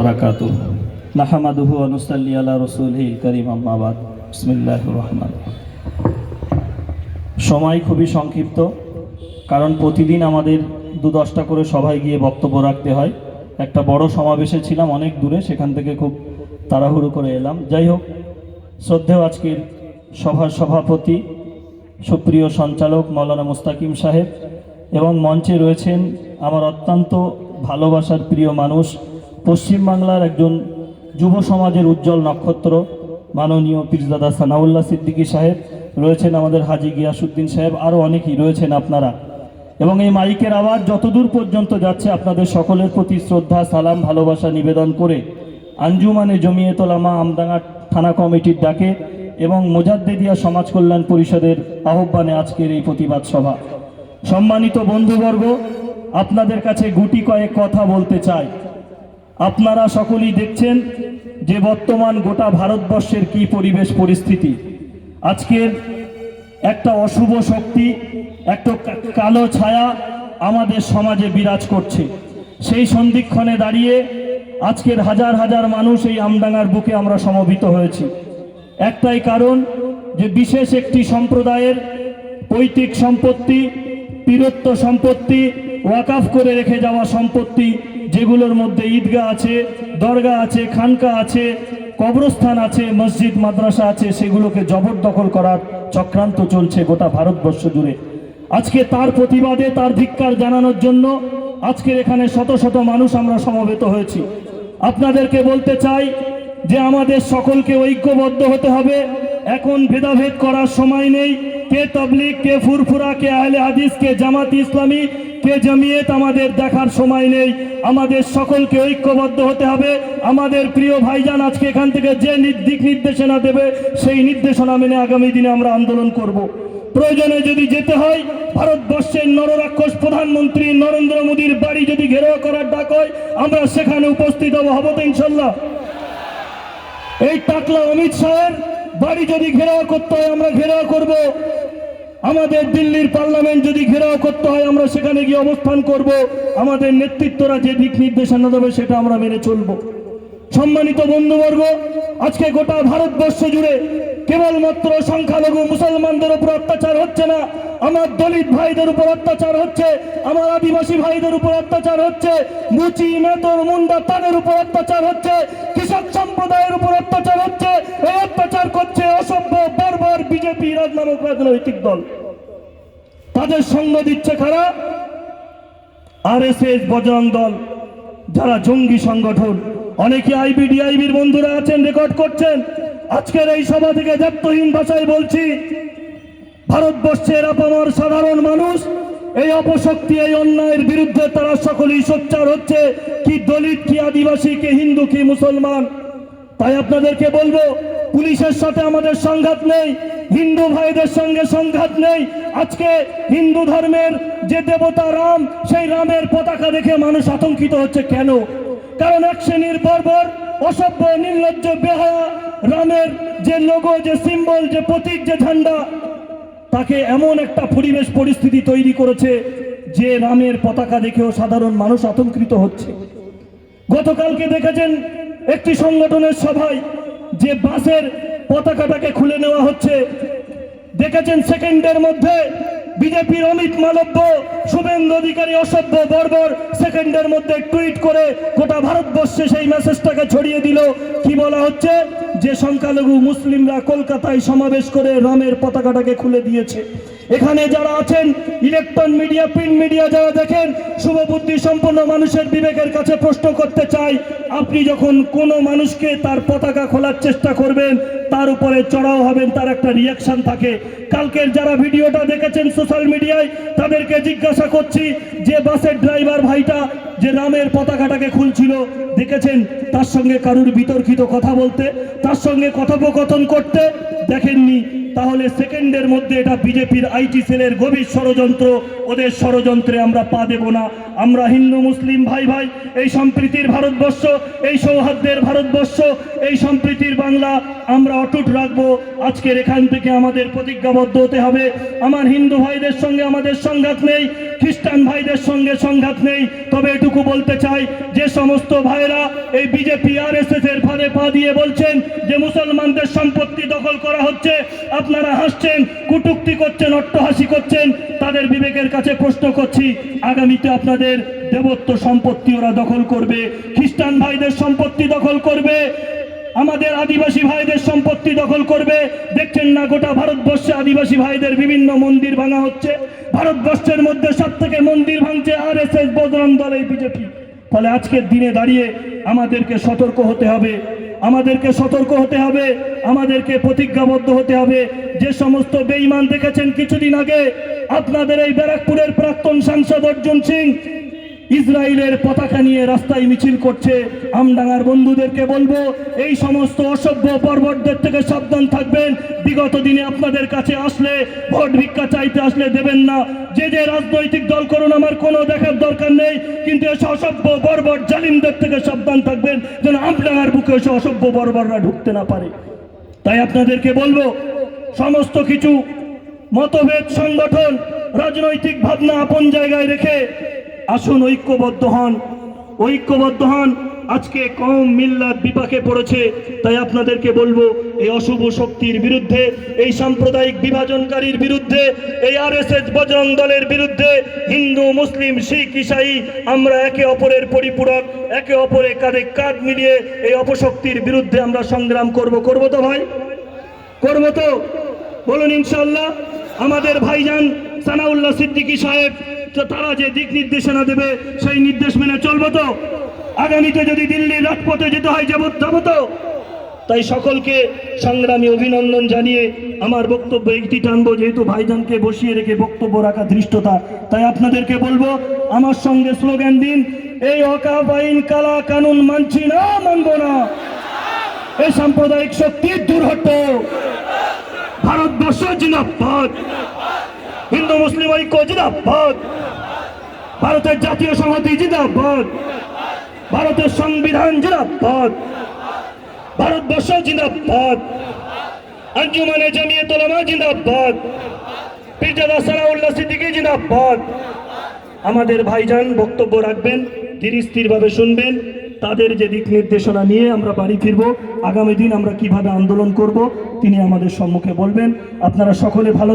বারাকাতুহু। নাহমাদুহু ওয়া নুসাল্লি আলা রাসূলিল কারীম, আম্মা বাদ। বিসমিল্লাহির রহমানির রহিম। সময় খুবই সংক্ষিপ্ত, কারণ প্রতিদিন আমাদের 2-10টা করে সভায় গিয়ে বক্তব্য রাখতে হয়। একটা বড় সমাবেশে ছিলাম অনেক দূরে, সেখান থেকে খুব তাড়াহুড়ো করে এলাম। যাই হোক, শ্রদ্ধেয় আজকের সভার সভাপতি সুপ্রিয় সঞ্চালক মাওলানা মুস্তাকিম সাহেব, এবং মঞ্চে রয়েছেন আমার অত্যন্ত ভালোবাসার প্রিয় মানুষ, পশ্চিমবাংলার একজন যুব সমাজের উজ্জ্বল নক্ষত্র মাননীয় পীরজাদা সানাউল্লাহ সিদ্দিকী সাহেব, রয়েছেন আমাদের হাজী গিয়াসউদ্দিন সাহেব, আরও অনেকেই রয়েছেন আপনারা। এবং এই মাইকের আওয়াজ যতদূর পর্যন্ত যাচ্ছে, আপনাদের সকলের প্রতি শ্রদ্ধা, সালাম, ভালোবাসা নিবেদন করে আঞ্জুমানে জমিয়ত উলামা আমডাঙ্গা থানা কমিটির ডাকে এবং মোজাদ্দেদিয়া সমাজ কল্যাণ পরিষদের আহ্বানে আজকের এই প্রতিবাদ সভা। সম্মানিত বন্ধুবর্গ, আপনাদের কাছে গুটি কয়েক কথা বলতে চাই। আপনারা সকলেই দেখছেন যে বর্তমান গোটা ভারতবর্ষের কি পরিবেশ পরিস্থিতি। আজকের একটা অশুভ শক্তি, একটা কালো ছায়া আমাদের সমাজে বিরাজ করছে। সেই সন্ধিক্ষণে দাঁড়িয়ে আজকের হাজার হাজার মানুষ এই আমডাঙ্গার বুকে আমরা সমবেত হয়েছি একটাই কারণ, যে বিশেষ একটি সম্প্রদায়ের পৈতৃক সম্পত্তি, পীরত্ব সম্পত্তি, ওয়াকাফ করে রেখে যাওয়া সম্পত্তি, যেগুলোর মধ্যে ঈদগাহ আছে, দরগা আছে, খানকা আছে, কবরস্থান আছে, মসজিদ মাদ্রাসা আছে, সেগুলোকে জবরদখল করার চক্রান্ত চলছে গোটা ভারতবর্ষ জুড়ে। আজকে তার প্রতিবাদে, তার ধিক্কার জানানোর জন্য আজকের এখানে শত শত মানুষ আমরা সমবেত হয়েছি। আপনাদেরকে বলতে চাই যে আমাদের সকলকে ঐক্যবদ্ধ হতে হবে। এখন ভেদাভেদ করার সময় নেই। কে তাবলীগ, কে ফুরফুরা, কে আহলে হাদিস, কে জামাত ইসলামী, কে জমিয়ত, আমাদের দেখার সময় নেই। আমাদের সকলকে ঐক্যবদ্ধ হতে হবে। আমাদের প্রিয় ভাইজান আজকে এখান থেকে যে দিক নির্দেশনা দেবে, সেই নির্দেশনা মেনে আগামী দিনে আমরা আন্দোলন করব। প্রয়োজনে যদি যেতে হয়, ভারতবর্ষের নররাক্ষস প্রধানমন্ত্রী নরেন্দ্র মোদীর বাড়ি যদি ঘেরাও করার ডাক হয়, আমরা সেখানে উপস্থিত হব তো ইনশাল্লাহ। এই টাকলা অমিত শাহের বাড়ি যদি ঘেরাও করতে হয়, আমরা ঘেরাও করব। আমাদের দিল্লির পার্লামেন্ট যদি ঘেরাও করতে হয়, আমরা সেখানে গিয়ে অবস্থান করব। আমাদের নেতৃত্বরা যে দিক নির্দেশনা দেবে, সেটা আমরা মেনে চলব। সম্মানিত বন্ধুবর্গ, আজকে গোটা ভারতবর্ষ জুড়ে কেবলমাত্র সংখ্যালঘু মুসলমানদের উপর অত্যাচার হচ্ছে না, আমার দলিত ভাইদের উপর অত্যাচার হচ্ছে, আমার আদিবাসী ভাইদের উপর অত্যাচার হচ্ছে, মুচি, মেতর, মুন্ডা তাদের উপর অত্যাচার হচ্ছে, কৃষক সম্প্রদায়ের উপর অত্যাচার হচ্ছে। এই অত্যাচার করছে অসভ্য বর্বর বিজেপি নামক রাজনৈতিক দল। তাদের সঙ্গ দিচ্ছে কারা? RSS, বজরং দল, যারা জঙ্গি সংগঠন। অনেকে IBDIBর বন্ধুরা আছেন, রেকর্ড করছেন। আজকের এই সভা থেকে জাত্যহীন ভাষায় বলছি, ভারতবর্ষের আপামর সাধারণ মানুষ এই অপশক্তি, এই অন্যায়ের বিরুদ্ধে তারা সকলেই সোচ্চার হচ্ছে, কি দলিত, কি আদিবাসী, কি হিন্দু, কি মুসলমান। তাই আপনাদেরকে বলবো, পুলিশের সাথে আমাদের সংঘাত নেই, হিন্দু ভাইদের সঙ্গে সংঘাত নেই। আজকে হিন্দু ধর্মের যে দেবতা রাম, সেই রামের পতাকা দেখে মানুষ আতঙ্কিত হচ্ছে। কেন? কারণ এক শ্রেণীর বর্বর, অসভ্য, নির্লজ্জ, বেহায়া রামের যে লোগো, যে সিম্বল, যে প্রতীক, যে ঝান্ডা, তাকে এমন একটা পরিবেশ পরিস্থিতি তৈরি করেছে যে রামের পতাকা দেখেও সাধারণ মানুষ আতঙ্কিত হচ্ছে। গতকালকে দেখেছেন একটি সংগঠনের সভায় যে বাসের পতাকাটাকে খুলে নেওয়া হচ্ছে, দেখেছেন সেকেন্ডের মধ্যে বিজেপির অমিত মালব্য, শুভেন্দু অধিকারী, অসভ্য বর্বর সেকেন্ডের মধ্যে টুইট করে গোটা ভারতবর্ষে সেই মেসেজটাকে ছড়িয়ে দিল। কি বলা হচ্ছে? যে সংখ্যালঘু মুসলিমরা কলকাতায় সমাবেশ করে রামের পতাকাটাকে খুলে দিয়েছে। এখানে যারা আছেন, ইলেকট্রন মিডিয়া, প্রিন্ট মিডিয়া যারা দেখেন, শুভবুদ্ধি সম্পন্ন মানুষের বিবেকের কাছে প্রশ্ন করতে চাই, আপনি যখন কোনো মানুষকে তার পতাকা খোলার চেষ্টা করবেন, তার উপরে চড়াও হবেন, তার একটা রিয়াকশন থাকে। কালকের যারা ভিডিওটা দেখেছেন সোশ্যাল মিডিয়ায়, তাদেরকে জিজ্ঞাসা করছি, যে বাসের ড্রাইভার ভাইটা যে রামের পতাকাটাকে খুলছিল, দেখেছেন তার সঙ্গে কারুর বিতর্কিত কথা বলতে, তার সঙ্গে কথোপকথন করতে? দেখেননি। তাহলে সেকেন্ডের মধ্যে এটা বিজেপির আইটি সেলের গভীর ষড়যন্ত্র। ওদের ষড়যন্ত্রে আমরা পা দেব না। আমরা হিন্দু মুসলিম ভাই ভাই, এই সম্প্রীতির ভারতবর্ষ, এই সৌহার্দ্যের ভারতবর্ষ, এই সম্প্রীতির বাংলা আমরা অটুট রাখবো। আজকের এখান থেকে আমাদের প্রতিজ্ঞাবদ্ধ হতে হবে। আমার হিন্দু ভাইদের সঙ্গে আমাদের সংঘাত নেই, খ্রিস্টান ভাইদের সঙ্গে সংঘাত নেই। তবে এটুকু বলতে চাই, যে সমস্ত ভাইরা এই বিজেপি আরএসএস এর ফাঁদে পা দিয়ে বলছেন যে মুসলমানদের সম্পত্তি দখল করা হচ্ছে, আপনারা হাসছেন, কটূক্তি করছেন, অট্টহাসি করছেন, তাদের বিবেকের কাছে প্রশ্ন করছি, আগামীতে আপনাদের দেবত্ব সম্পত্তি ওরা দখল করবে, খ্রিস্টান ভাইদের সম্পত্তি দখল করবে, আমাদের আদিবাসী ভাইদের সম্পত্তি দখল করবে। দেখছেন না গোটা ভারতবর্ষে আদিবাসী ভাইদের বিভিন্ন মন্দির ভাঙা হচ্ছে। ভারতবর্ষের মধ্যে সব থেকে মন্দির ভাঙছে আরএসএস, বজরং দল, এই বিজেপি। ফলে আজকের দিনে দাঁড়িয়ে আমাদেরকে সতর্ক হতে হবে, আমাদেরকে সতর্ক হতে হবে, আমাদেরকে প্রতিজ্ঞাবদ্ধ হতে হবে। যে সমস্ত বেঈমান দেখেছেন কিছুদিন আগে আপনাদের এই ব্যারাকপুরের প্রাক্তন সাংসদ অর্জুন সিং ইসরায়েলের পতাকা নিয়ে রাস্তায় মিছিল করছে, আমডাঙ্গার বন্ধুদেরকে বলবো এই সমস্ত অসভ্য বর্বরদের থেকে সাবধান থাকবেন। বিগত দিনে আপনাদের কাছে আসলে, ভোট ভিক্ষা চাইতে আসলে দেবেন না। যে যে রাজনৈতিক দল করুন, আমার কোনো দেখার দরকার নেই, কিন্তু এসে অসভ্য বর্বর জালিমদের থেকে সাবধান থাকবেন, যেন আমডাঙ্গার বুকে এসে অসভ্য বর্বররা ঢুকতে না পারে। তাই আপনাদেরকে বলবো, সমস্ত কিছু মতভেদ, সংগঠন, রাজনৈতিক ভাবনা আপন জায়গায় রেখে আসুন ঐক্যবদ্ধ হন, ঐক্যবদ্ধ হন। আজকে কওম মিল্লাত বিপাকে পড়েছে। তাই আপনাদেরকে বলবো, এই অশুভ শক্তির বিরুদ্ধে, এই সাম্প্রদায়িক বিভাজনকারীর বিরুদ্ধে, এই আরএসএস বজরং দলের বিরুদ্ধে হিন্দু মুসলিম শিখ ঈসাই আমরা একে অপরের পরিপূরক, একে অপরে কাঁধে কাঁধ মিলিয়ে এই অপশক্তির বিরুদ্ধে আমরা সংগ্রাম করব। করব তো ভাই? করব তো? বলুন ইনশাআল্লাহ। আমাদের ভাইজান সানাউল্লাহ সিদ্দিকী সাহেব, তারা যে দিক নির্দেশনা দেবে সেই নির্দেশ মেনে চলবো তো? আগামীতে যদি দিল্লির রাজপথে যেতে হয় যাবো তো? তাই সকলকে সংগ্রামী অভিনন্দন জানিয়ে আমার বক্তব্য একটি টানবো, যেহেতু ভাইজানকে বসিয়ে রেখে বক্তব্য রাখা ধৃষ্টতা। তাই আপনাদেরকে বলবো, আমার সঙ্গে স্লোগান দিন, এই ওয়াকফ আইন, কালা কানুন মানছি না, মানবো না। এই সাম্প্রদায়িক শক্তি দূর হটো। ভারতবর্ষ জিন্দাবাদ, হিন্দু মুসলিম ঐক্য জিন্দাবাদ, ভারতের জাতীয় সংহতি জিন্দাবাদ, ভারতের সংবিধান জিন্দাবাদ, ভারতবর্ষ জিন্দাবাদ, আঞ্জুমানে জামিয়াত উলামা জিন্দাবাদ, পীরজাদা সানাউল্লাহ সিদ্দিকী জিন্দাবাদ। আমাদের ভাইজান বক্তব্য রাখবেন, ধীর স্থিরভাবে শুনবেন, তাদের যে দিক নির্দেশনা নিয়ে আমরা বাড়ি ফিরব, আগামী দিন আমরা কিভাবে আন্দোলন করব তিনি আমাদের সম্মুখে বলবেন। আপনারা সকলে ভালো